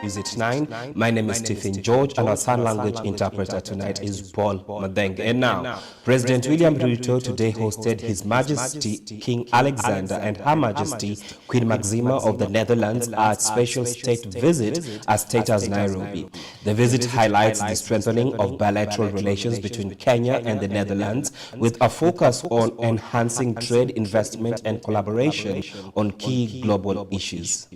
Is it 9? My name is Stephen George, and our sign language interpreter tonight is Paul Madeng. And now, President William Ruto today hosted His Majesty King Alexander and Her Majesty Queen Maxima of the Netherlands at special state visit at Status Nairobi. The visit highlights the strengthening of bilateral relations between Kenya and the Netherlands, with a focus on enhancing trade, investment, and collaboration on key global issues.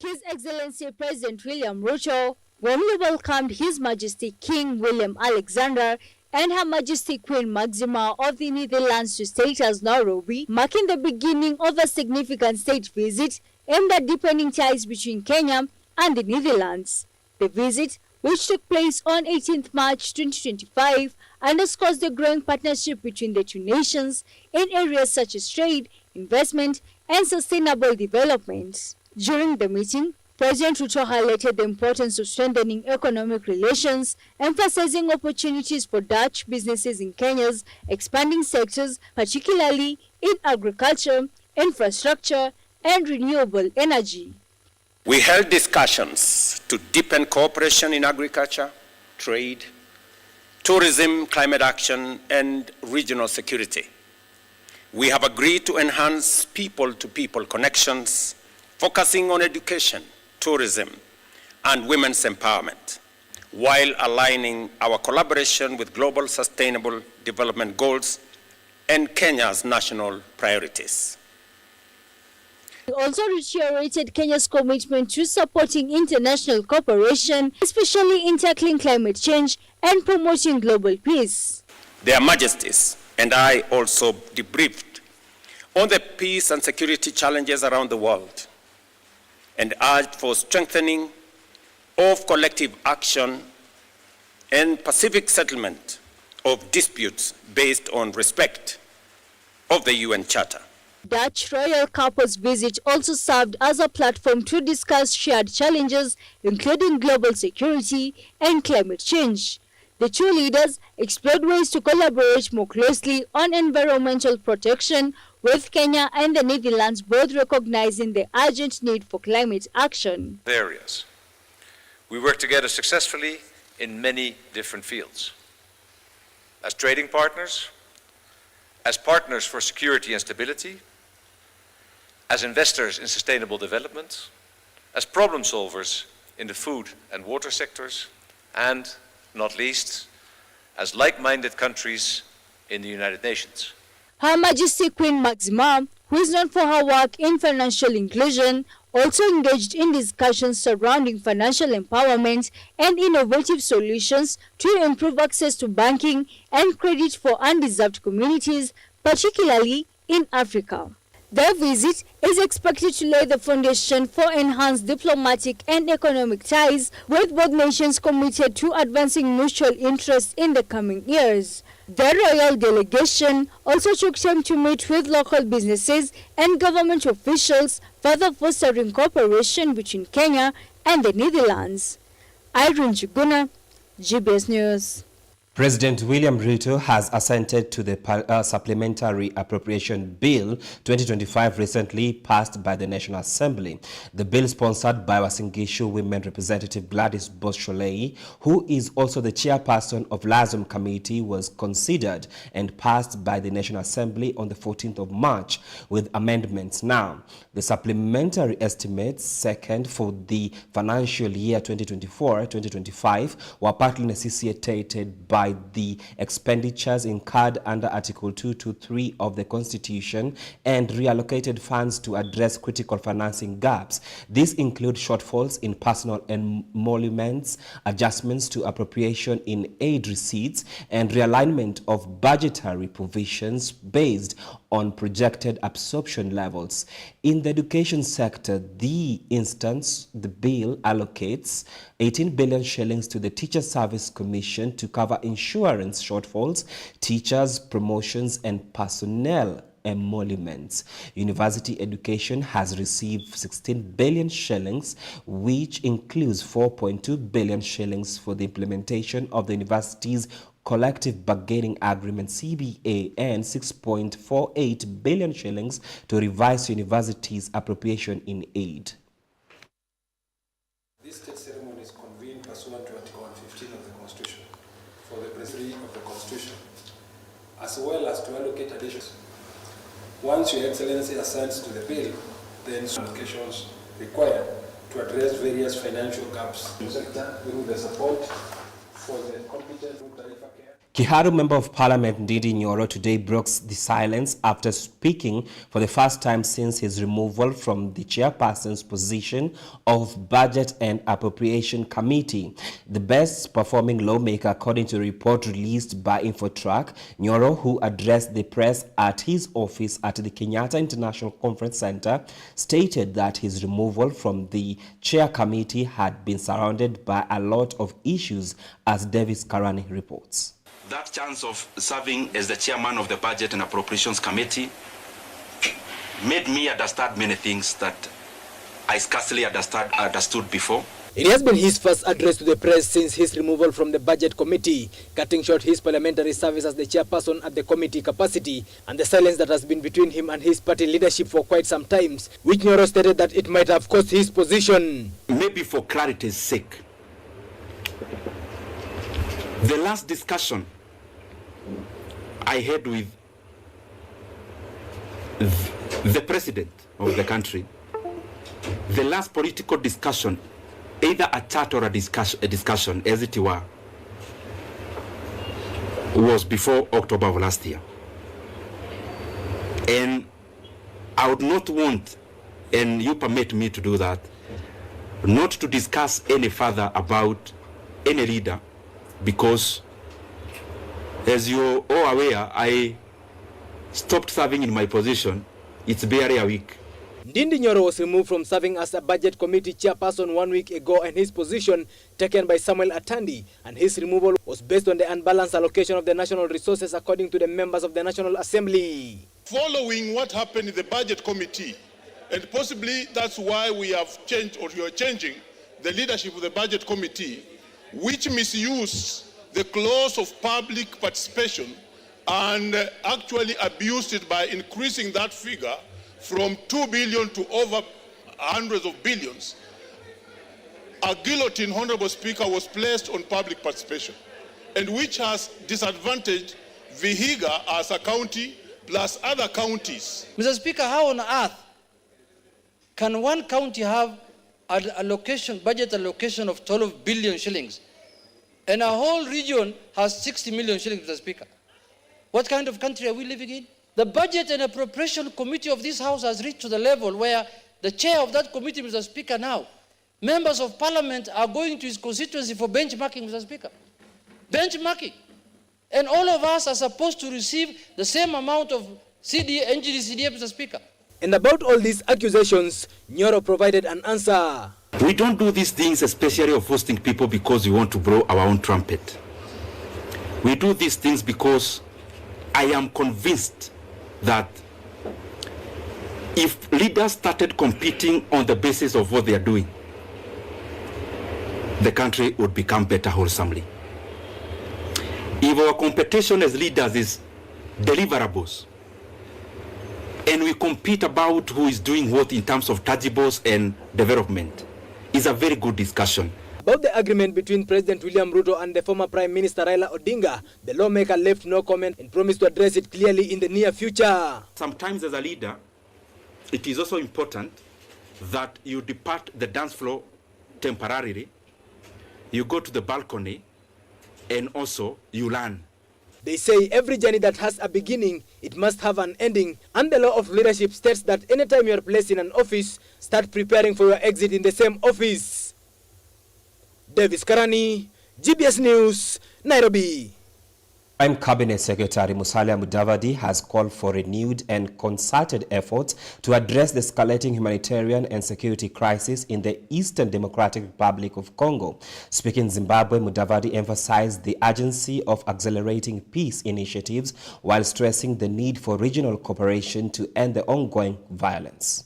His Excellency President William Ruto warmly welcomed His Majesty King William Alexander and Her Majesty Queen Maxima of the Netherlands to Status Nairobi, marking the beginning of a significant state visit aimed at deepening ties between Kenya and the Netherlands. The visit, which took place on 18th March 2025, underscores the growing partnership between the two nations in areas such as trade, investment, and sustainable development. During the meeting, President Ruto highlighted the importance of strengthening economic relations, emphasizing opportunities for Dutch businesses in Kenya's expanding sectors, particularly in agriculture, infrastructure, and renewable energy. We held discussions to deepen cooperation in agriculture, trade, tourism, climate action, and regional security. We have agreed to enhance people-to-people connections, focusing on education, tourism, and women's empowerment, while aligning our collaboration with global sustainable development goals and Kenya's national priorities. He also reiterated Kenya's commitment to supporting international cooperation, especially in tackling climate change and promoting global peace. Their Majesties and I also debriefed on the peace and security challenges around the world and urged for strengthening of collective action and pacific settlement of disputes based on respect of the UN Charter. Dutch royal couple's visit also served as a platform to discuss shared challenges, including global security and climate change. The two leaders explored ways to collaborate more closely on environmental protection, with Kenya and the Netherlands both recognizing the urgent need for climate action. Areas. We work together successfully in many different fields. As trading partners, as partners for security and stability, as investors in sustainable development, as problem solvers in the food and water sectors, and, not least, as like-minded countries in the United Nations. Her Majesty Queen Maxima, who is known for her work in financial inclusion, also engaged in discussions surrounding financial empowerment and innovative solutions to improve access to banking and credit for undeserved communities, particularly in Africa. Their visit is expected to lay the foundation for enhanced diplomatic and economic ties, with both nations committed to advancing mutual interests in the coming years. The royal delegation also took time to meet with local businesses and government officials, further fostering cooperation between Kenya and the Netherlands. Irene Juguna, GBS News. President William Ruto has assented to the Supplementary Appropriation Bill 2025 recently passed by the National Assembly. The bill, sponsored by Uasin Gishu Women Representative Gladys Bosholei, who is also the chairperson of LASUM Committee, was considered and passed by the National Assembly on the 14th of March with amendments now. The supplementary estimates, second for the financial year 2024-2025, were partly necessitated by the expenditures incurred under Article 223 of the Constitution and reallocated funds to address critical financing gaps. These include shortfalls in personal emoluments, adjustments to appropriation in aid receipts, and realignment of budgetary provisions based on projected absorption levels. In the education sector, the bill allocates 18 billion shillings to the Teacher Service Commission to cover insurance shortfalls, teachers' promotions, and personnel emoluments. University education has received 16 billion shillings, which includes 4.2 billion shillings for the implementation of the university's Collective Bargaining Agreement CBA and 6.48 billion shillings to revise universities' appropriation in aid. This state ceremony is convened pursuant to Article 115 of the Constitution for the Presidency of the Constitution, as well as to allocate additions. Once Your Excellency assents to the bill, then allocations required to address various financial gaps in the sector with the support for the competent tarifa care. Kiharu Member of Parliament Ndindi Nyoro today broke the silence after speaking for the first time since his removal from the chairperson's position of Budget and Appropriation Committee. The best performing lawmaker, according to a report released by Infotrack, Nyoro, who addressed the press at his office at the Kenyatta International Conference Center, stated that his removal from the chair committee had been surrounded by a lot of issues, as Davis Karani reports. That chance of serving as the chairman of the Budget and Appropriations Committee made me understand many things that I scarcely understood before. It has been his first address to the press since his removal from the Budget Committee, cutting short his parliamentary service as the chairperson at the committee capacity, and the silence that has been between him and his party leadership for quite some time, which Nyoro stated that it might have cost his position. Maybe for clarity's sake, the last discussion I had with the president of the country, the last political discussion, either a chat or a discussion, as it were, was before October of last year. And I would not want, and you permit me to do that, not to discuss any further about any leader, because as you're all aware, I stopped serving in my position. It's barely a week. Ndindi Nyoro was removed from serving as a Budget Committee chairperson 1 week ago, and his position taken by Samuel Atandi, and his removal was based on the unbalanced allocation of the national resources according to the members of the National Assembly. Following what happened in the Budget Committee, and possibly that's why we have changed, or you are changing, the leadership of the Budget Committee, which misused the clause of public participation and actually abused it by increasing that figure from 2 billion to over hundreds of billions. A guillotine, Honorable Speaker, was placed on public participation, and which has disadvantaged Vihiga as a county plus other counties. Mr. Speaker, how on earth can one county have an allocation, budget allocation of 12 billion shillings, and a whole region has 60 million shillings, Mr. Speaker? What kind of country are we living in? The Budget and Appropriation Committee of this House has reached to the level where the chair of that committee, Mr. Speaker, now, members of Parliament are going to his constituency for benchmarking, Mr. Speaker. Benchmarking. And all of us are supposed to receive the same amount of NGD-CDA, Mr. Speaker. And about all these accusations, Nyoro provided an answer. We don't do these things especially of hosting people because we want to blow our own trumpet. We do these things because I am convinced that if leaders started competing on the basis of what they are doing, the country would become better wholesomely. If our competition as leaders is deliverables, and we compete about who is doing what in terms of tangibles and development, is a very good discussion. About the agreement between President William Ruto and the former Prime Minister Raila Odinga, the lawmaker left no comment and promised to address it clearly in the near future. Sometimes as a leader, it is also important that you depart the dance floor temporarily, you go to the balcony, and also you learn. They say every journey that has a beginning, it must have an ending. And the law of leadership states that anytime you are placed in an office, start preparing for your exit in the same office. Davis Karani, GBS News, Nairobi. Prime Cabinet Secretary Musalia Mudavadi has called for renewed and concerted efforts to address the escalating humanitarian and security crisis in the Eastern Democratic Republic of Congo. Speaking in Zimbabwe, Mudavadi emphasized the urgency of accelerating peace initiatives while stressing the need for regional cooperation to end the ongoing violence.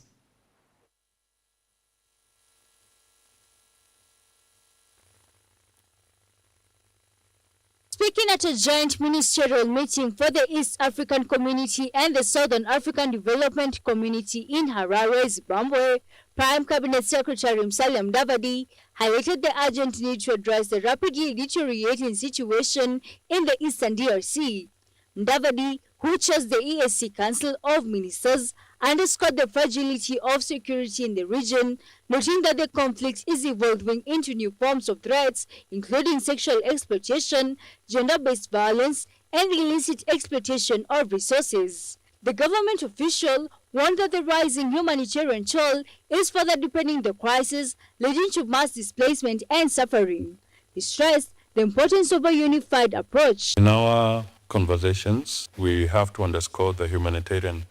Speaking at a joint ministerial meeting for the East African Community and the Southern African Development Community in Harare, Zimbabwe, Prime Cabinet Secretary Musalia Mudavadi highlighted the urgent need to address the rapidly deteriorating situation in the Eastern DRC. Mudavadi, who chairs the EAC Council of Ministers, underscored the fragility of security in the region, noting that the conflict is evolving into new forms of threats, including sexual exploitation, gender-based violence, and illicit exploitation of resources. The government official warned that the rising humanitarian toll is further deepening the crisis, leading to mass displacement and suffering. He stressed the importance of a unified approach. In our conversations, we have to underscore the humanitarian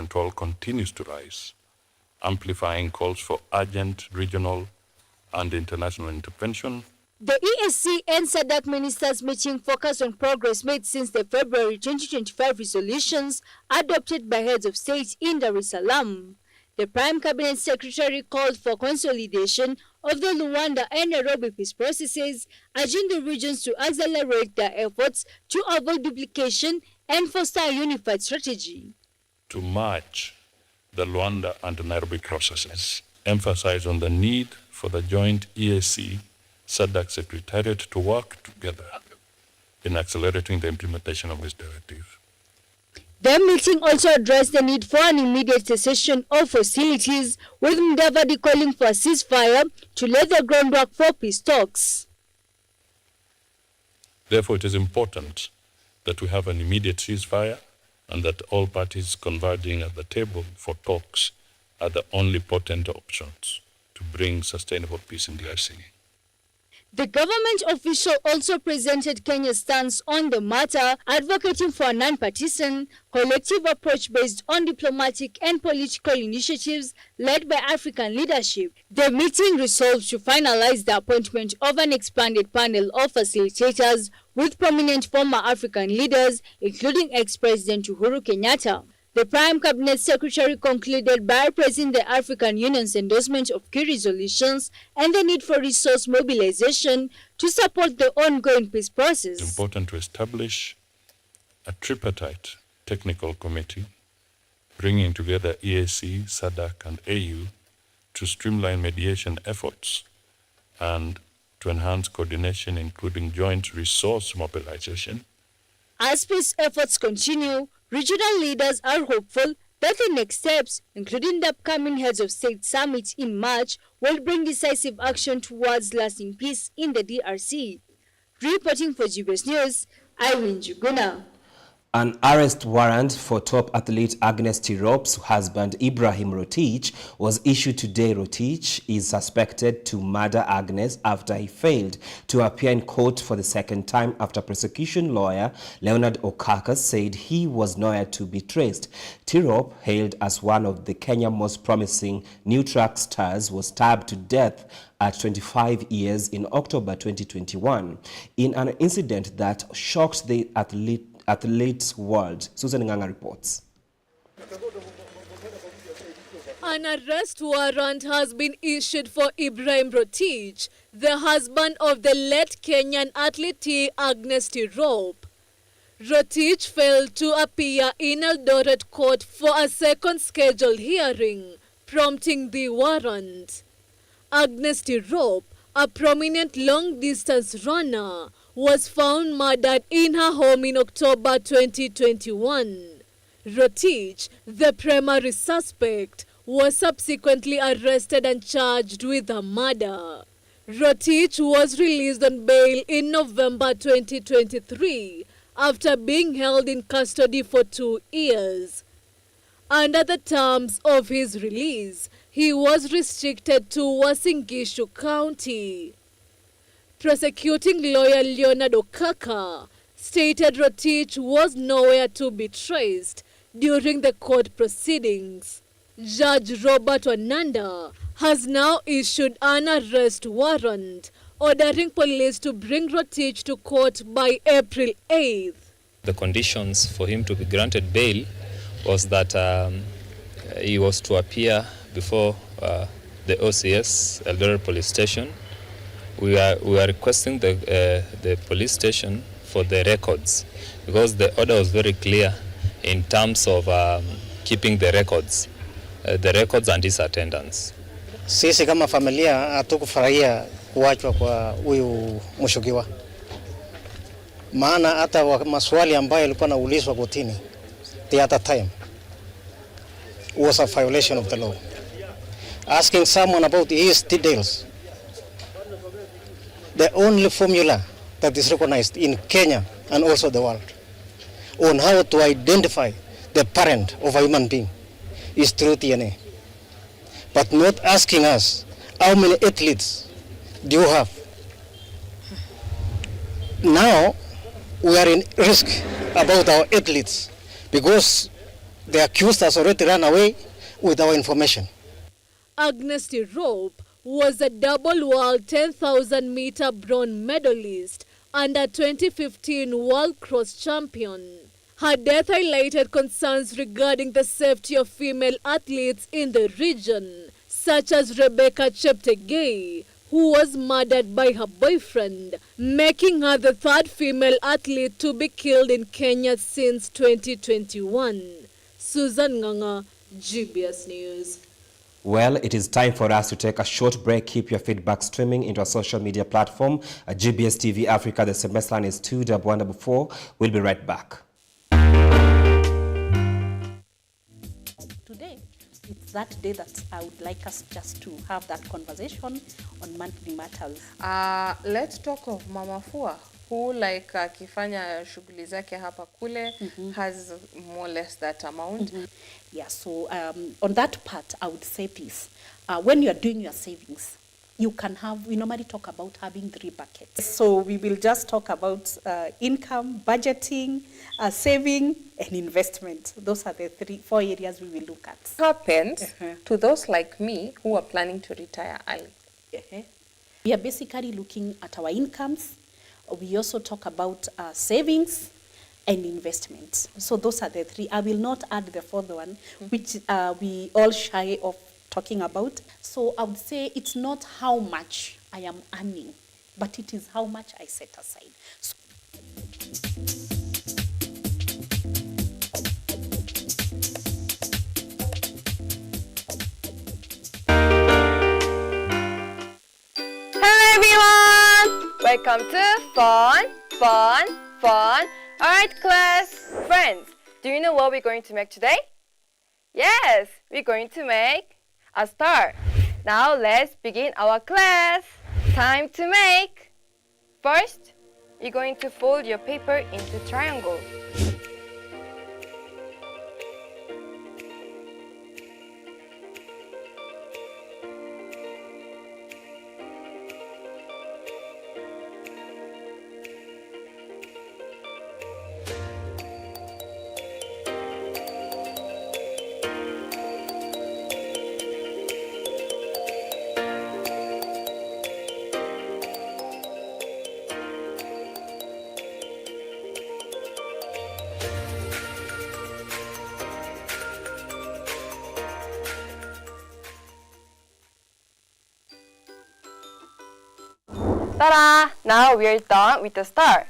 toll continues to rise, amplifying calls for urgent regional and international intervention. The EAC and SADC ministers meeting focused on progress made since the February 2025 resolutions adopted by heads of state in Dar es Salaam. The Prime Cabinet Secretary called for consolidation of the Luanda and Nairobi peace processes, urging the regions to accelerate their efforts to avoid duplication and foster a unified strategy. To merge the Luanda and Nairobi processes, emphasize on the need for the joint EAC SADC Secretariat to work together in accelerating the implementation of this directive. The meeting also addressed the need for an immediate cessation of hostilities, with Mudavadi calling for a ceasefire to lay the groundwork for peace talks. Therefore, it is important that we have an immediate ceasefire and that all parties converging at the table for talks are the only potent options to bring sustainable peace in DRC. The government official also presented Kenya's stance on the matter, advocating for a non-partisan, collective approach based on diplomatic and political initiatives led by African leadership. The meeting resolved to finalize the appointment of an expanded panel of facilitators with prominent former African leaders, including ex-President Uhuru Kenyatta. The Prime Cabinet Secretary concluded by praising the African Union's endorsement of key resolutions and the need for resource mobilization to support the ongoing peace process. It's important to establish a tripartite technical committee bringing together EAC, SADC, and AU to streamline mediation efforts and to enhance coordination, including joint resource mobilization. As peace efforts continue, regional leaders are hopeful that the next steps, including the upcoming Heads of State Summit in March, will bring decisive action towards lasting peace in the DRC. Reporting for GBS News, Irene Juguna. An arrest warrant for top athlete Agnes Tirop's husband Ibrahim Rotich was issued today. Rotich is suspected to murder Agnes after he failed to appear in court for the second time after prosecution lawyer Leonard Okaka said he was nowhere to be traced. Tirop, hailed as one of the Kenya's most promising new track stars, was stabbed to death at 25 years in October 2021 in an incident that shocked the athlete's world. Susan Nganga reports. An arrest warrant has been issued for Ibrahim Rotich, the husband of the late Kenyan athlete Agnes Tirop. Rotich failed to appear in Eldoret court for a second scheduled hearing, prompting the warrant. Agnes Tirop, a prominent long-distance runner, was found murdered in her home in October 2021. Rotich, the primary suspect, was subsequently arrested and charged with the murder. Rotich was released on bail in November 2023 after being held in custody for 2 years. Under the terms of his release, he was restricted to Uasin Gishu County. Prosecuting lawyer Leonard Okaka stated Rotich was nowhere to be traced during the court proceedings. Judge Robert Wananda has now issued an arrest warrant ordering police to bring Rotich to court by April 8th. The conditions for him to be granted bail was that he was to appear before the OCS, Eldoret Police Station, we are requesting the police station for the records, because the order was very clear in terms of keeping the records and his attendance. Sisi kama familia hatukufurahia kuachwa kwa huyu mshukiwa, maana hata maswali ambayo yalikuwa naulizwa kotini the other time was a violation of the law. Asking someone about his details, the only formula that is recognized in Kenya and also the world on how to identify the parent of a human being is through DNA. But not asking us, how many athletes do you have? Now, we are in risk about our athletes because the accused has already run away with our information. Agnes Tirop was a double world 10,000 meter bronze medalist and a 2015 World Cross champion. Her death highlighted concerns regarding the safety of female athletes in the region, such as Rebecca Cheptegei, who was murdered by her boyfriend, making her the third female athlete to be killed in Kenya since 2021. Susan Nganga, GBS News. Well, it is time for us to take a short break. Keep your feedback streaming into our social media platform at GBS TV Africa. The semester line is 21144. We'll be right back. Today, it's that day that I would like us just to have that conversation on monthly matters. Let's talk of Mama Fua, who like akifanya shughuli zake hapa kule has more or less that amount. Yeah, so on that part, I would say this. When you are doing your savings, you can have, we normally talk about having 3 buckets. So we will just talk about income, budgeting, saving, and investment. Those are the 4 areas we will look at. What happens to those like me who are planning to retire early? We are basically looking at our incomes. We also talk about savings and investment. So those are the 3. I will not add the 4th one, which we all shy of talking about. So I would say it's not how much I am earning, but it is how much I set aside. So welcome to Fun. Alright class, friends, do you know what we're going to make today? Yes, we're going to make a star. Now let's begin our class. Time to make. First, you're going to fold your paper into triangle. Ta-da! Now we're done with the star.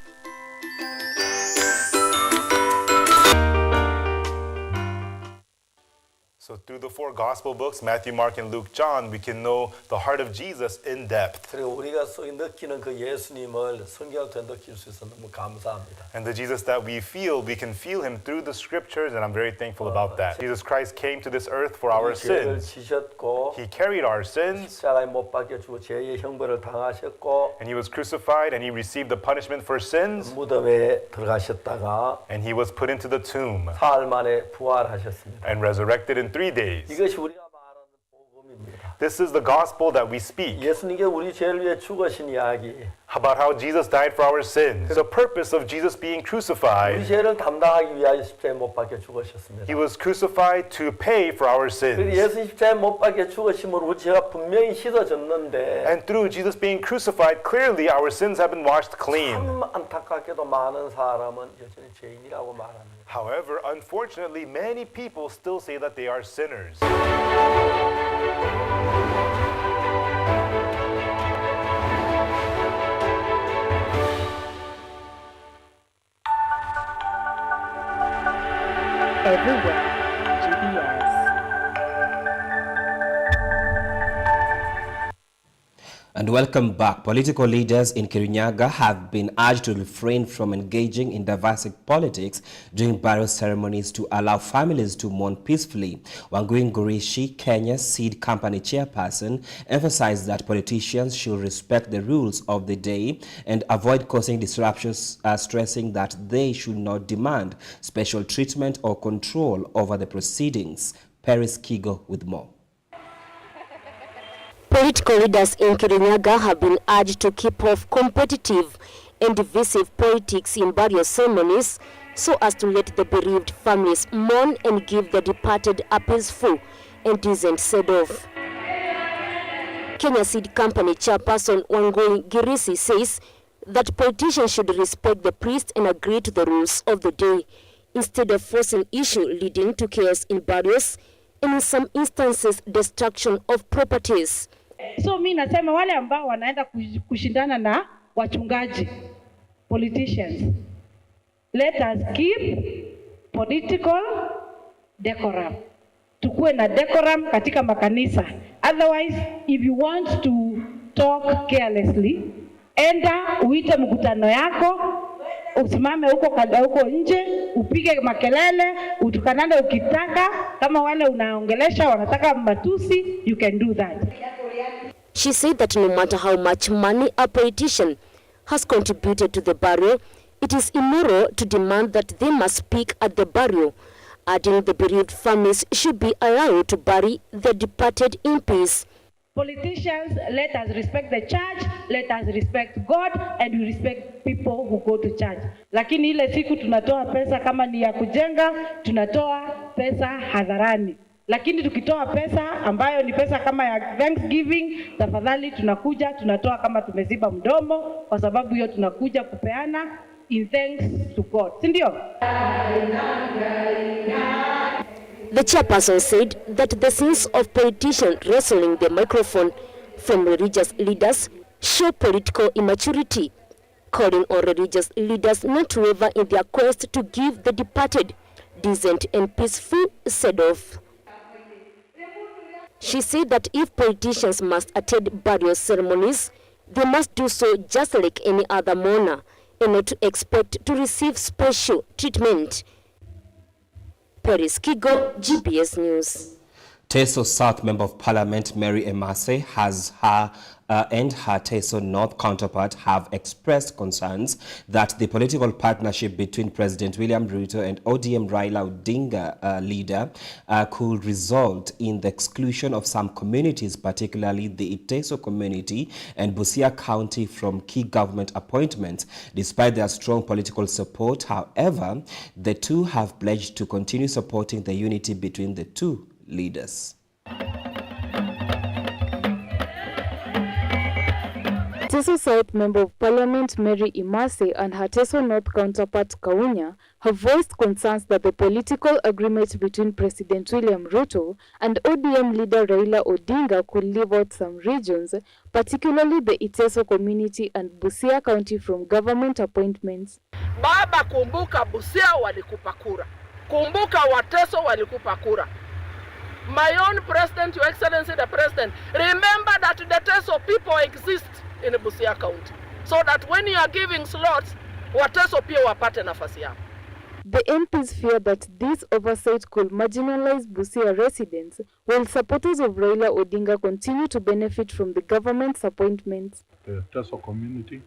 So through the 4 gospel books, Matthew, Mark, and Luke, John, we can know the heart of Jesus in depth. 그리고 우리가 느끼는 그 예수님을 성경을 통해 느낄 수 있어서 너무 감사합니다. And the Jesus that we can feel him through the scriptures, and I'm very thankful about that. Jesus Christ came to this earth for our sins. He carried our sins. 십자가에 못 박혀 죽어 죄의 형벌을 당하셨고, and he was crucified, and he received the punishment for sins. 무덤에 들어가셨다가, and he was put into the tomb. 사흘 만에 부활하셨습니다. and resurrected in 3 days. 이것이 우리가 말하는 복음입니다. This is the gospel that we speak. 예수님께 우리 죄를 위해 죽으신 이야기. About how Jesus died for our sins. The purpose of Jesus being crucified. 우리 죄를 담당하기 위하여 십자가에 못 박혀 죽으셨습니다. He was crucified to pay for our sins. 예수 십자가에 못 박혀 죽으심으로 우리 죄가 분명히 씻어졌는데. And through Jesus being crucified, clearly our sins have been washed clean. 참 안타깝게도 많은 사람은 여전히 죄인이라고 말합니다. However, unfortunately, many people still say that they are sinners. everywhere. GBS. And welcome back. Political leaders in Kirinyaga have been urged to refrain from engaging in divisive politics during burial ceremonies to allow families to mourn peacefully. Wangui Ngurishi, Kenya's seed company chairperson, emphasized that politicians should respect the rules of the day and avoid causing disruptions, stressing that they should not demand special treatment or control over the proceedings. Paris Kigo with more. Political leaders in Kirinyaga have been urged to keep off competitive and divisive politics in burial ceremonies so as to let the bereaved families mourn and give the departed a peaceful and decent send-off. Kenya Seed Company chairperson Wangui Ngurishi says that politicians should respect the priest and agree to the rules of the day instead of forcing issue leading to chaos in burials and in some instances destruction of properties. So mimi nasema wale ambao wanaenda kushindana na wachungaji, politicians, let us keep political decorum. Tukue na decorum katika makanisa. Otherwise, if you want to talk carelessly, enda uite mkutano yako, usimame huko nje, upige makelele, utukanane ukitaka, kama wale unaongelesha wanataka matusi, you can do that. She said that no matter how much money a politician has contributed to the burial, it is immoral to demand that they must speak at the burial, adding the bereaved families should be allowed to bury the departed in peace. Politicians, let us respect the church, let us respect God, and we respect people who go to church. Lakini ile siku tunatoa pesa kama ni ya kujenga, tunatoa pesa hadharani. Lakini tukitoa pesa ambayo ni pesa kama ya Thanksgiving, tafadhali tunakuja tunatoa kama tumeziba mdomo, kwa sababu hiyo tunakuja kupeana in thanks to God. Sindio? The chairperson said that the sins of politicians wrestling the microphone from religious leaders show political immaturity, calling on religious leaders not to waver in their quest to give the departed decent and peaceful send-off. She said that if politicians must attend burial ceremonies, they must do so just like any other mourner and not to expect to receive special treatment. Paris Kigo, GBS News. Teso South Member of Parliament Mary Emase and her Teso North counterpart have expressed concerns that the political partnership between President William Ruto and ODM Raila Odinga leader could result in the exclusion of some communities, particularly the Teso community and Busia County, from key government appointments. Despite their strong political support, however, the two have pledged to continue supporting the unity between the two leaders. Teso South Member of Parliament Mary Emase and her Teso North counterpart Kaunya have voiced concerns that the political agreement between President William Ruto and ODM leader Raila Odinga could leave out some regions, particularly the Iteso community and Busia County, from government appointments. Baba, kumbuka Busia walikupa kura. Kumbuka Wateso walikupa kura. My own president, Your Excellency the President, remember that the Teso people exist in Busia County, so that when you are giving slots, Wateso pia wapate nafasi yao. The MPs fear that this oversight could marginalize Busia residents, while supporters of Raila Odinga continue to benefit from the government's appointments. The Teso community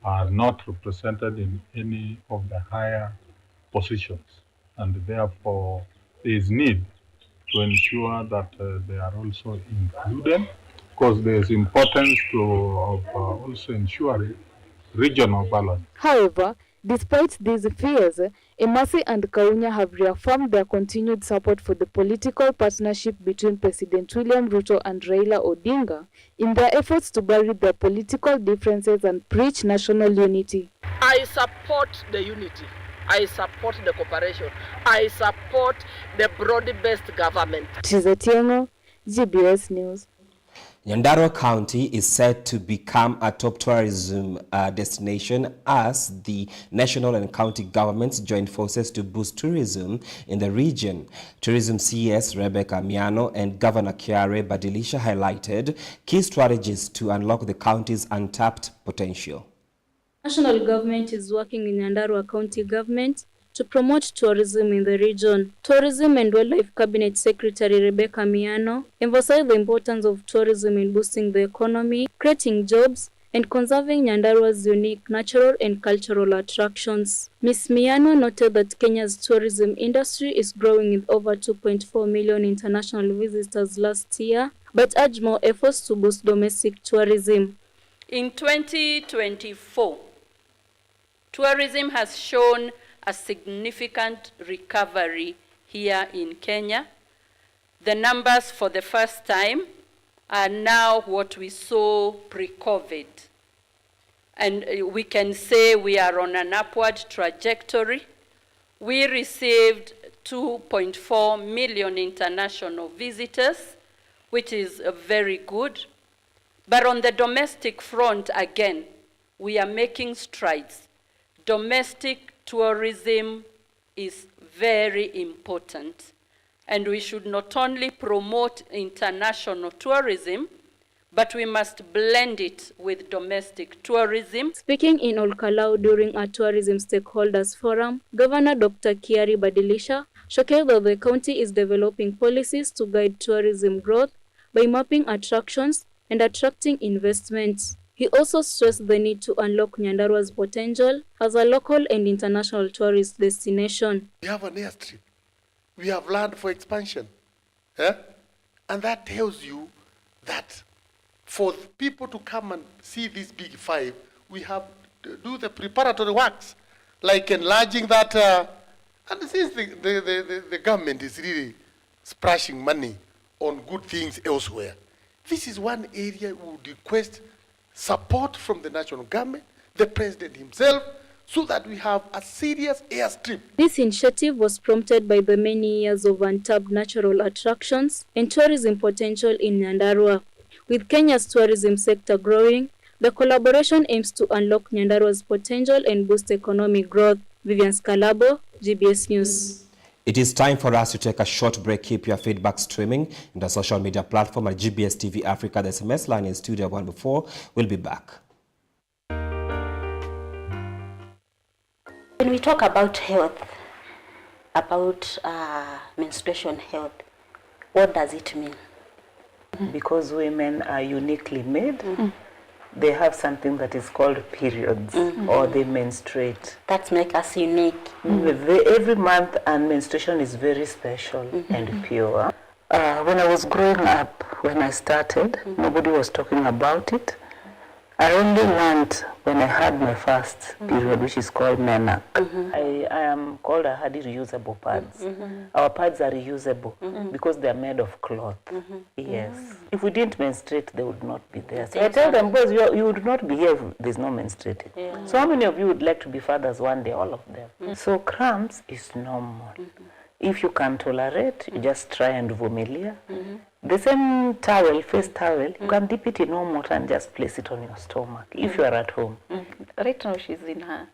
are not represented in any of the higher positions, and therefore there is need to ensure that they are also included, because there is importance to also ensuring regional balance. However, despite these fears, Emase and Kaunya have reaffirmed their continued support for the political partnership between President William Ruto and Raila Odinga in their efforts to bury their political differences and preach national unity. I support the unity. I support the cooperation. I support the broad-based government. Tizetiengo, GBS News. Nyandarua County is set to become a top tourism destination as the national and county governments join forces to boost tourism in the region. Tourism CS Rebecca Miano and Governor Kiare Badilisha highlighted key strategies to unlock the county's untapped potential. National government is working in Nyandarua County government to promote tourism in the region. Tourism and Wildlife Cabinet Secretary Rebecca Miano emphasized the importance of tourism in boosting the economy, creating jobs, and conserving Nyandarua's unique natural and cultural attractions. Ms. Miano noted that Kenya's tourism industry is growing with over 2.4 million international visitors last year, but urged more efforts to boost domestic tourism. In 2024, tourism has shown a significant recovery here in Kenya. The numbers for the first time are now what we saw pre-COVID. And we can say we are on an upward trajectory. We received 2.4 million international visitors, which is very good. But on the domestic front, again, we are making strides. Domestic tourism is very important, and we should not only promote international tourism, but we must blend it with domestic tourism. Speaking in Olkalau during a tourism stakeholders forum, Governor Dr. Kiari Badilisha showcased that the county is developing policies to guide tourism growth by mapping attractions and attracting investments. He also stressed the need to unlock Nyandarua's potential as a local and international tourist destination. We have an airstrip. We have land for expansion. And that tells you that for people to come and see this big five, we have to do the preparatory works, like enlarging that. And since the government is really splashing money on good things elsewhere, this is one area we would request support from the national government, the president himself, so that we have a serious airstrip. This initiative was prompted by the many years of untapped natural attractions and tourism potential in Nyandarua. With Kenya's tourism sector growing, the collaboration aims to unlock Nyandarua's potential and boost economic growth. Vivian Scalabo, GBS News. It is time for us to take a short break. Keep your feedback streaming in the social media platform at GBS TV Africa. The SMS line in Studio 1 We'll be back. When we talk about health, about menstruation health, what does it mean? Because women are uniquely made, they have something that is called periods, or they menstruate. That makes us unique. Every month, and menstruation is very special and pure. When I was growing up, when I started, nobody was talking about it. I only learned when I had my first period, which is called menarche. I am called, I had reusable pads. Our pads are reusable because they are made of cloth. Yes. If we didn't menstruate, they would not be there. So I tell them, boys, you would not be here if there's no menstruating. So how many of you would like to be fathers one day? All of them. So cramps is normal. If you can tolerate, you just try and vumilia. The same towel, face towel, you can dip it in warm water and just place it on your stomach if you are at home. Right now she's in her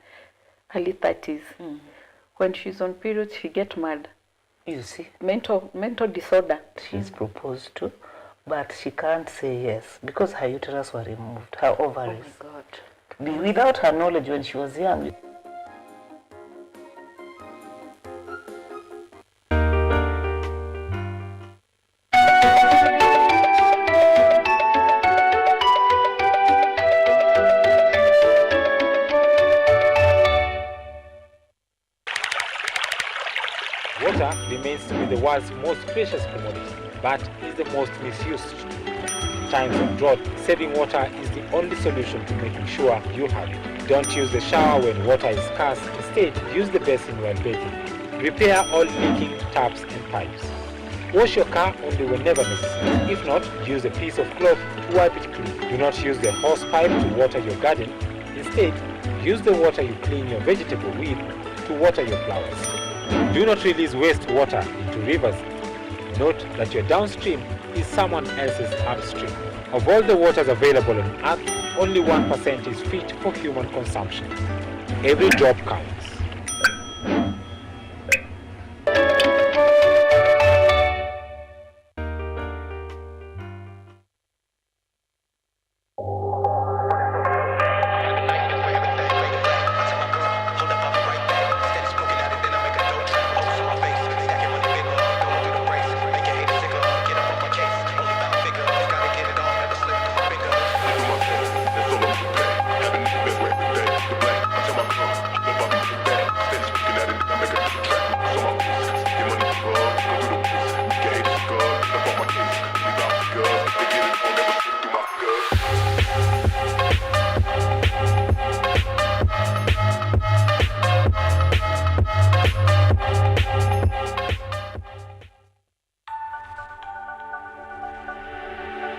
early 30s. When she's on period, she gets mad. You see? Mental disorder. She's proposed to, but she can't say yes because her uterus were removed, her ovaries. Oh my God. Without her knowledge when she was young. Water remains to be the world's most precious commodity, but is the most misused. In times of drought, saving water is the only solution to making sure you have it. Don't use the shower when water is scarce. Instead, use the basin while bathing. Repair all leaking taps and pipes. Wash your car only whenever necessary. If not, use a piece of cloth to wipe it clean. Do not use the hose pipe to water your garden. Instead, use the water you clean your vegetable with to water your flowers. Do not release wastewater into rivers. Note that your downstream is someone else's upstream. Of all the waters available on Earth, only 1% is fit for human consumption. Every drop counts.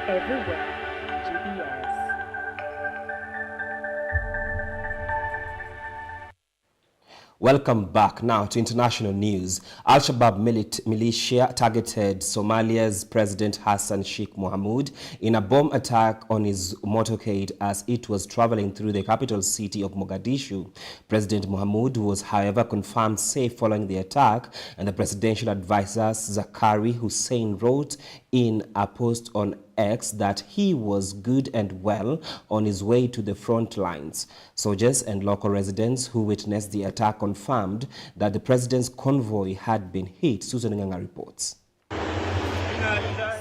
Everywhere, GBS. Welcome back now to international news. Al-Shabaab militia targeted Somalia's President Hassan Sheikh Mohamud in a bomb attack on his motorcade as it was traveling through the capital city of Mogadishu. President Mohamud was, however, confirmed safe following the attack, and the presidential advisor Zakari Hussein wrote in a post on X that he was good and well on his way to the front lines. Soldiers and local residents who witnessed the attack confirmed that the president's convoy had been hit. Susan Nganga reports.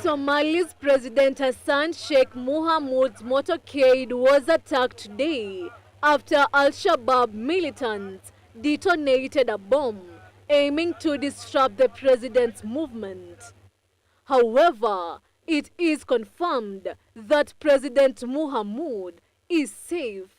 Somalia's President Hassan Sheikh Mohamud's motorcade was attacked today after Al-Shabaab militants detonated a bomb aiming to disrupt the president's movement. However, it is confirmed that President Mohamud is safe.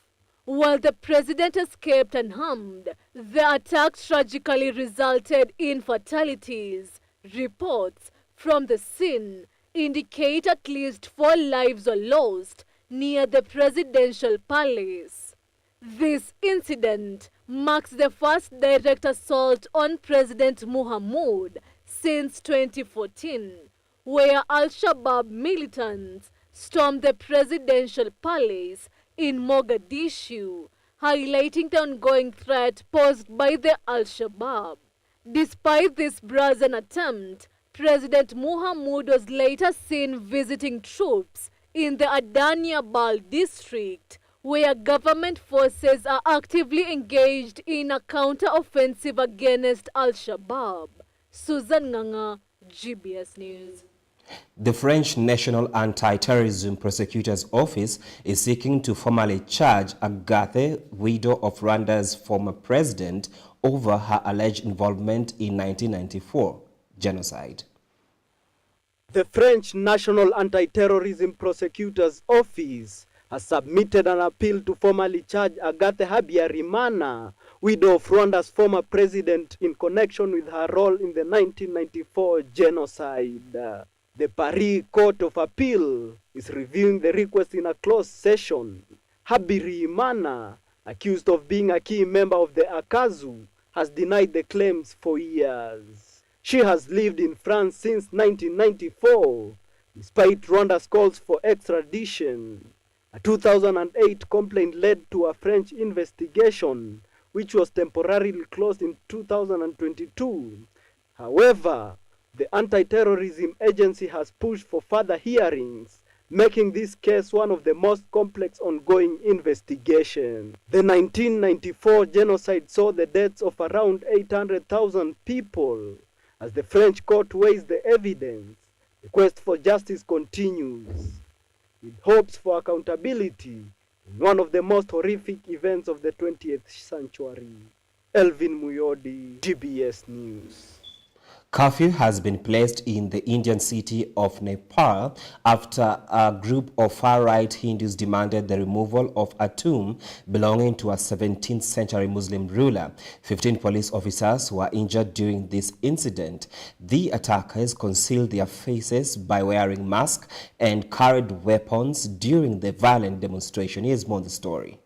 While the president escaped unharmed, the attack tragically resulted in fatalities. Reports from the scene indicate at least 4 lives were lost near the presidential palace. This incident marks the first direct assault on President Mohamud since 2014, where Al-Shabaab militants stormed the presidential palace in Mogadishu, highlighting the ongoing threat posed by the Al-Shabaab. Despite this brazen attempt, President Mohamud was later seen visiting troops in the Adaniabal district, where government forces are actively engaged in a counter-offensive against Al-Shabaab. Susan Nganga, GBS News. The French National Anti-Terrorism Prosecutor's Office is seeking to formally charge Agathe, widow of Rwanda's former president, over her alleged involvement in 1994 genocide. The French National Anti-Terrorism Prosecutor's Office has submitted an appeal to formally charge Agathe Habyarimana, widow of Rwanda's former president, in connection with her role in the 1994 genocide. The Paris Court of Appeal is reviewing the request in a closed session. Habyarimana, accused of being a key member of the Akazu, has denied the claims for years. She has lived in France since 1994, despite Rwanda's calls for extradition. A 2008 complaint led to a French investigation, which was temporarily closed in 2022. However, the Anti-Terrorism Agency has pushed for further hearings, making this case one of the most complex ongoing investigations. The 1994 genocide saw the deaths of around 800,000 people. As the French court weighs the evidence, the quest for justice continues, with hopes for accountability in one of the most horrific events of the 20th century. Elvin Muyodi, GBS News. Curfew has been placed in the Indian city of Nepal after a group of far-right Hindus demanded the removal of a tomb belonging to a 17th century Muslim ruler. 15 police officers were injured during this incident. The attackers concealed their faces by wearing masks and carried weapons during the violent demonstration. Here's more on the story.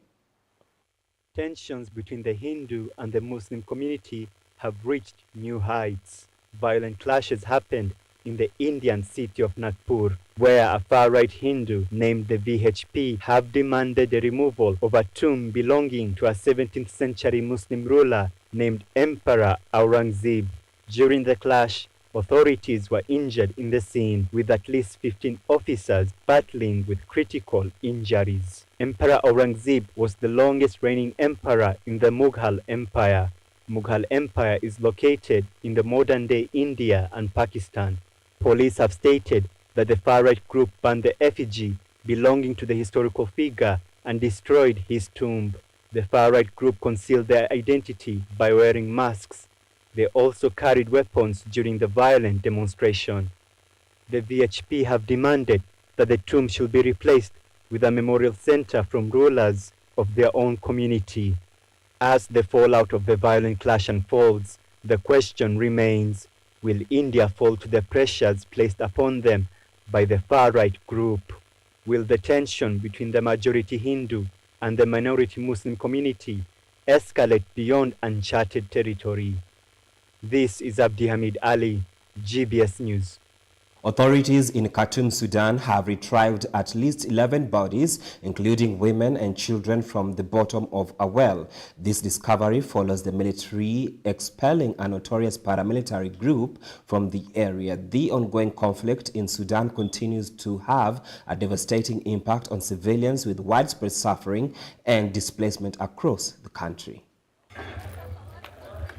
Tensions between the Hindu and the Muslim community have reached new heights. Violent clashes happened in the Indian city of Nagpur, where a far-right Hindu named the VHP have demanded the removal of a tomb belonging to a 17th century Muslim ruler named Emperor Aurangzeb. During the clash, authorities were injured in the scene, with at least 15 officers battling with critical injuries. Emperor Aurangzeb was the longest reigning emperor in the Mughal Empire. Mughal Empire is located in the modern-day India and Pakistan. Police have stated that the far-right group burned the effigy belonging to the historical figure and destroyed his tomb. The far-right group concealed their identity by wearing masks. They also carried weapons during the violent demonstration. The VHP have demanded that the tomb should be replaced with a memorial center from rulers of their own community. As the fallout of the violent clash unfolds, the question remains, will India fall to the pressures placed upon them by the far-right group? Will the tension between the majority Hindu and the minority Muslim community escalate beyond uncharted territory? This is Abdi Hamid Ali, GBS News. Authorities in Khartoum, Sudan have retrieved at least 11 bodies, including women and children, from the bottom of a well. This discovery follows the military expelling a notorious paramilitary group from the area. The ongoing conflict in Sudan continues to have a devastating impact on civilians, with widespread suffering and displacement across the country.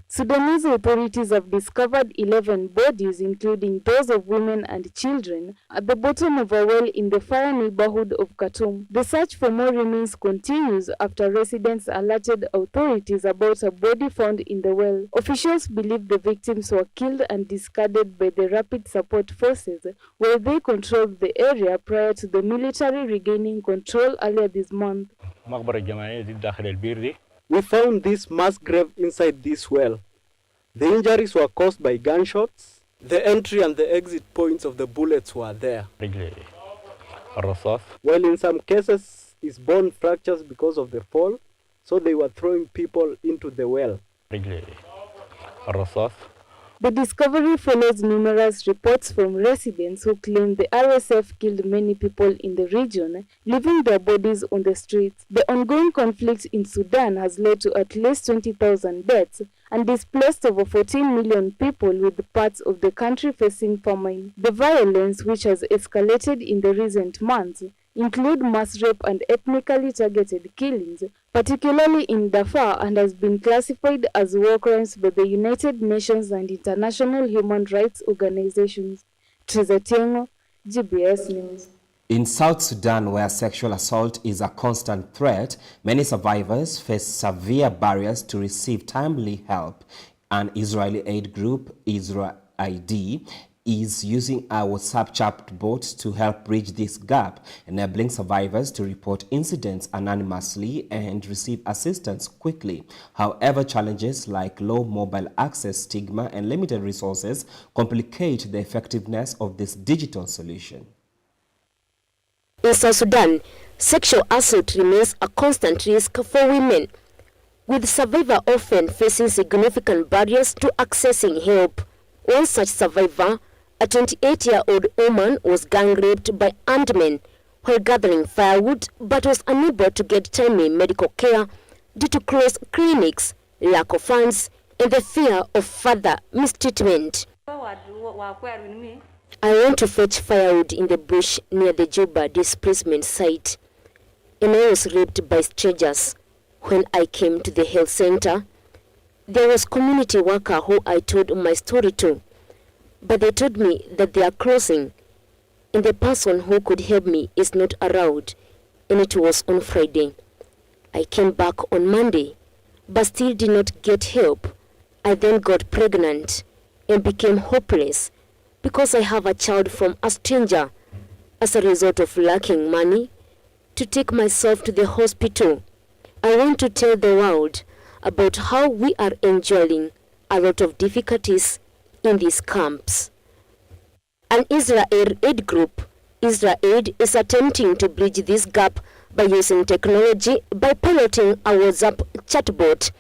Sudanese authorities have discovered 11 bodies, including those of women and children, at the bottom of a well in the Fire neighborhood of Khartoum. The search for more remains continues after residents alerted authorities about a body found in the well. Officials believe the victims were killed and discarded by the Rapid Support Forces, where they controlled the area prior to the military regaining control earlier this month. We found this mass grave inside this well. The injuries were caused by gunshots. The entry and the exit points of the bullets were there. Well, in some cases, it's bone fractures because of the fall, so they were throwing people into the well. The discovery follows numerous reports from residents who claim the RSF killed many people in the region, leaving their bodies on the streets. The ongoing conflict in Sudan has led to at least 20,000 deaths and displaced over 14 million people, with parts of the country facing famine. The violence, which has escalated in the recent months, include mass rape and ethnically targeted killings, particularly in Darfur, and has been classified as war crimes by the United Nations and international human rights organizations. Triza Tiengo, GBS News. In South Sudan, where sexual assault is a constant threat, many survivors face severe barriers to receive timely help. An Israeli aid group, Israel ID, is using a WhatsApp chatbot to help bridge this gap, enabling survivors to report incidents anonymously and receive assistance quickly. However, challenges like low mobile access, stigma, and limited resources complicate the effectiveness of this digital solution. In South Sudan, sexual assault remains a constant risk for women, with survivors often facing significant barriers to accessing help. One such survivor, a 28-year-old woman, was gang raped by armed men while gathering firewood, but was unable to get timely medical care due to closed clinics, lack of funds, and the fear of further mistreatment. I went to fetch firewood in the bush near the Juba displacement site, and I was raped by strangers. When I came to the health center, there was community worker who I told my story to, but they told me that they are closing, and the person who could help me is not around, and it was on Friday. I came back on Monday, but still did not get help. I then got pregnant and became hopeless because I have a child from a stranger. As a result of lacking money to take myself to the hospital, I want to tell the world about how we are enduring a lot of difficulties in these camps. An Israel aid group, Israel Aid, is attempting to bridge this gap by using technology by piloting a WhatsApp chatbot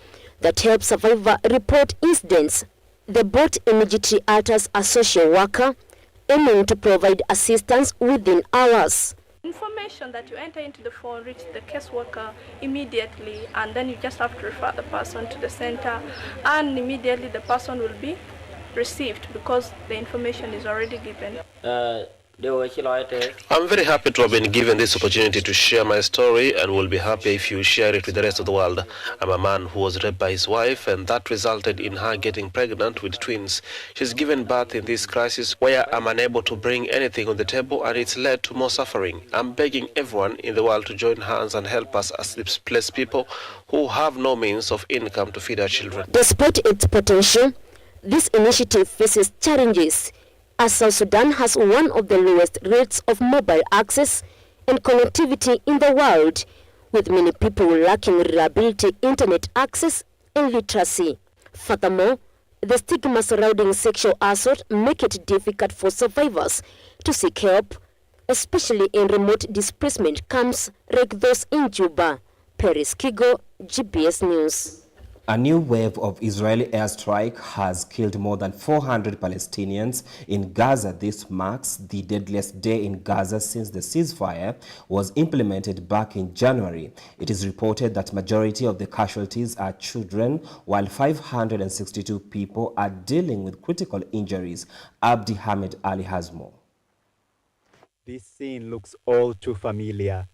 that helps survivors report incidents. The bot immediately alters a social worker aiming to provide assistance within hours. Information that you enter into the phone reach the caseworker immediately, and then you just have to refer the person to the center, and immediately the person will be received because the information is already given. I'm very happy to have been given this opportunity to share my story, and will be happy if you share it with the rest of the world. I'm a man who was raped by his wife, and that resulted in her getting pregnant with twins. She's given birth in this crisis where I'm unable to bring anything on the table, and it's led to more suffering. I'm begging everyone in the world to join hands and help us as displaced people who have no means of income to feed our children. Despite its potential, this initiative faces challenges, as South Sudan has one of the lowest rates of mobile access and connectivity in the world, with many people lacking reliable internet access and literacy. Furthermore, the stigma surrounding sexual assault make it difficult for survivors to seek help, especially in remote displacement camps like those in Juba. Paris Kigo, GBS News. A new wave of Israeli airstrike has killed more than 400 Palestinians in Gaza. This marks the deadliest day in Gaza since the ceasefire was implemented back in January. It is reported that majority of the casualties are children, while 562 people are dealing with critical injuries. Abdi Hamid Ali has more. This scene looks all too familiar.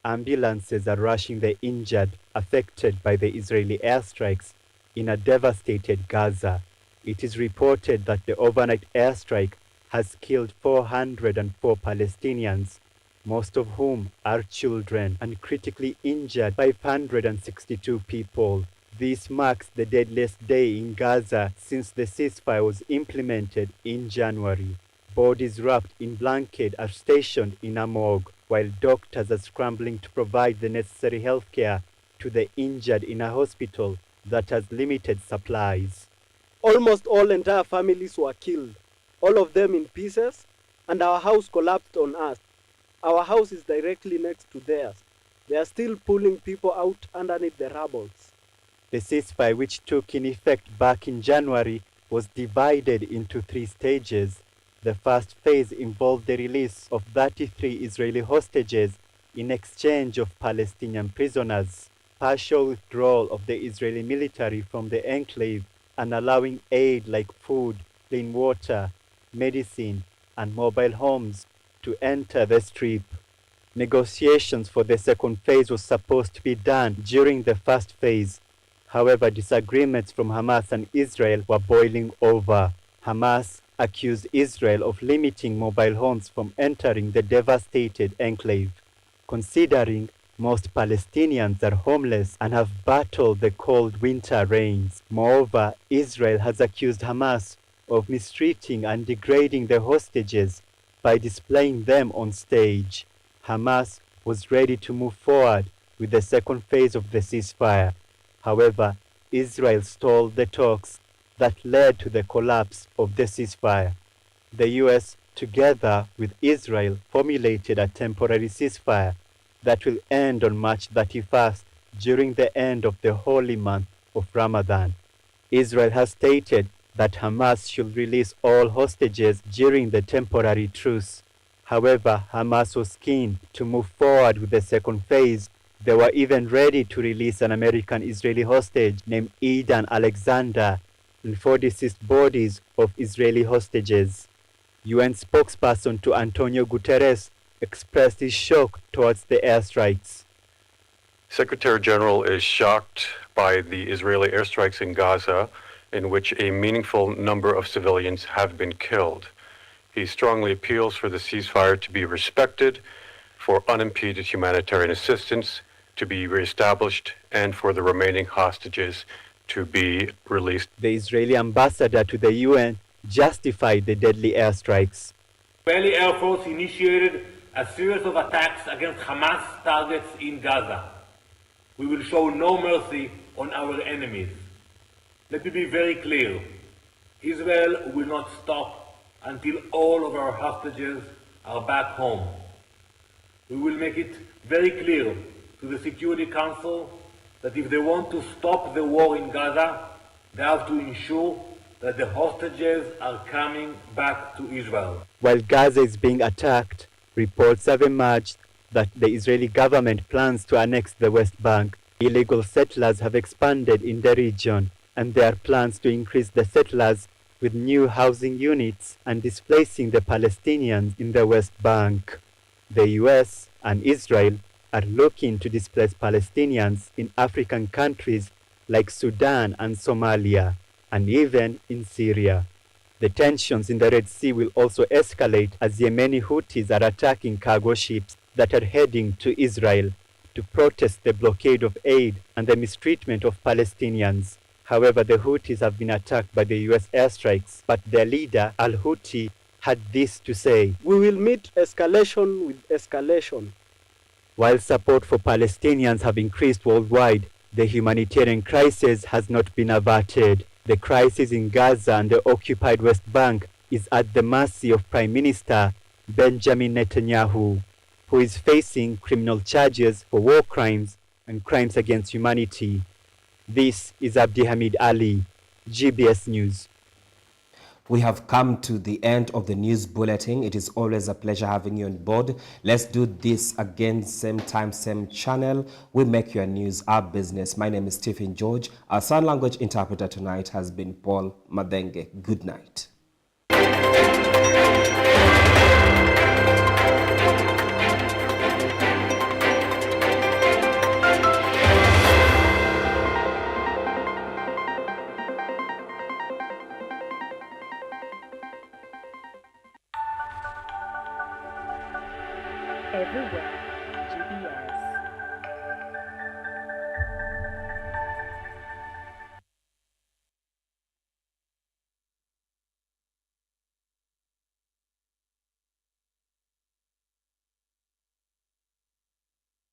Ambulances are rushing the injured affected by the Israeli airstrikes in a devastated Gaza. It is reported that the overnight airstrike has killed 404 Palestinians, most of whom are children, and critically injured 562 people. This marks the deadliest day in Gaza since the ceasefire was implemented in January. Bodies wrapped in blankets are stationed in a morgue, while doctors are scrambling to provide the necessary health care to the injured in a hospital that has limited supplies. Almost all entire families were killed, all of them in pieces, and our house collapsed on us. Our house is directly next to theirs. They are still pulling people out underneath the rubble. The ceasefire, which took in effect back in January, was divided into 3 stages. The first phase involved the release of 33 Israeli hostages in exchange of Palestinian prisoners, partial withdrawal of the Israeli military from the enclave, and allowing aid like food, clean water, medicine, and mobile homes to enter the Strip. Negotiations for the second phase was supposed to be done during the first phase. However, disagreements from Hamas and Israel were boiling over. Hamas accused Israel of limiting mobile homes from entering the devastated enclave, considering most Palestinians are homeless and have battled the cold winter rains. Moreover, Israel has accused Hamas of mistreating and degrading the hostages by displaying them on stage. Hamas was ready to move forward with the second phase of the ceasefire. However, Israel stalled the talks that led to the collapse of the ceasefire. The U.S., together with Israel, formulated a temporary ceasefire that will end on March 31st during the end of the holy month of Ramadan. Israel has stated that Hamas should release all hostages during the temporary truce. However, Hamas was keen to move forward with the second phase. They were even ready to release an American-Israeli hostage named Idan Alexander and 4 deceased bodies of Israeli hostages. UN spokesperson to Antonio Guterres expressed his shock towards the airstrikes. Secretary General is shocked by the Israeli airstrikes in Gaza, in which a meaningful number of civilians have been killed. He strongly appeals for the ceasefire to be respected, for unimpeded humanitarian assistance to be reestablished, and for the remaining hostages to be released. The Israeli ambassador to the UN justified the deadly airstrikes. Israeli Air Force initiated a series of attacks against Hamas targets in Gaza. We will show no mercy on our enemies. Let me be very clear. Israel will not stop until all of our hostages are back home. We will make it very clear to the Security Council that if they want to stop the war in Gaza, they have to ensure that the hostages are coming back to Israel. While Gaza is being attacked, reports have emerged that the Israeli government plans to annex the West Bank. Illegal settlers have expanded in the region, and there are plans to increase the settlers with new housing units and displacing the Palestinians in the West Bank. The US and Israel are looking to displace Palestinians in African countries like Sudan and Somalia, and even in Syria. The tensions in the Red Sea will also escalate as Yemeni Houthis are attacking cargo ships that are heading to Israel to protest the blockade of aid and the mistreatment of Palestinians. However, the Houthis have been attacked by the US airstrikes, but their leader, al-Houthi, had this to say: "We will meet escalation with escalation." While support for Palestinians have increased worldwide, the humanitarian crisis has not been averted. The crisis in Gaza and the occupied West Bank is at the mercy of Prime Minister Benjamin Netanyahu, who is facing criminal charges for war crimes and crimes against humanity. This is Abdi Hamid Ali, GBS News. We have come to the end of the news bulletin. It is always a pleasure having you on board. Let's do this again, same time, same channel. We make your news our business. My name is Stephen George. Our sign language interpreter tonight has been Paul Madenge. Good night. Everywhere.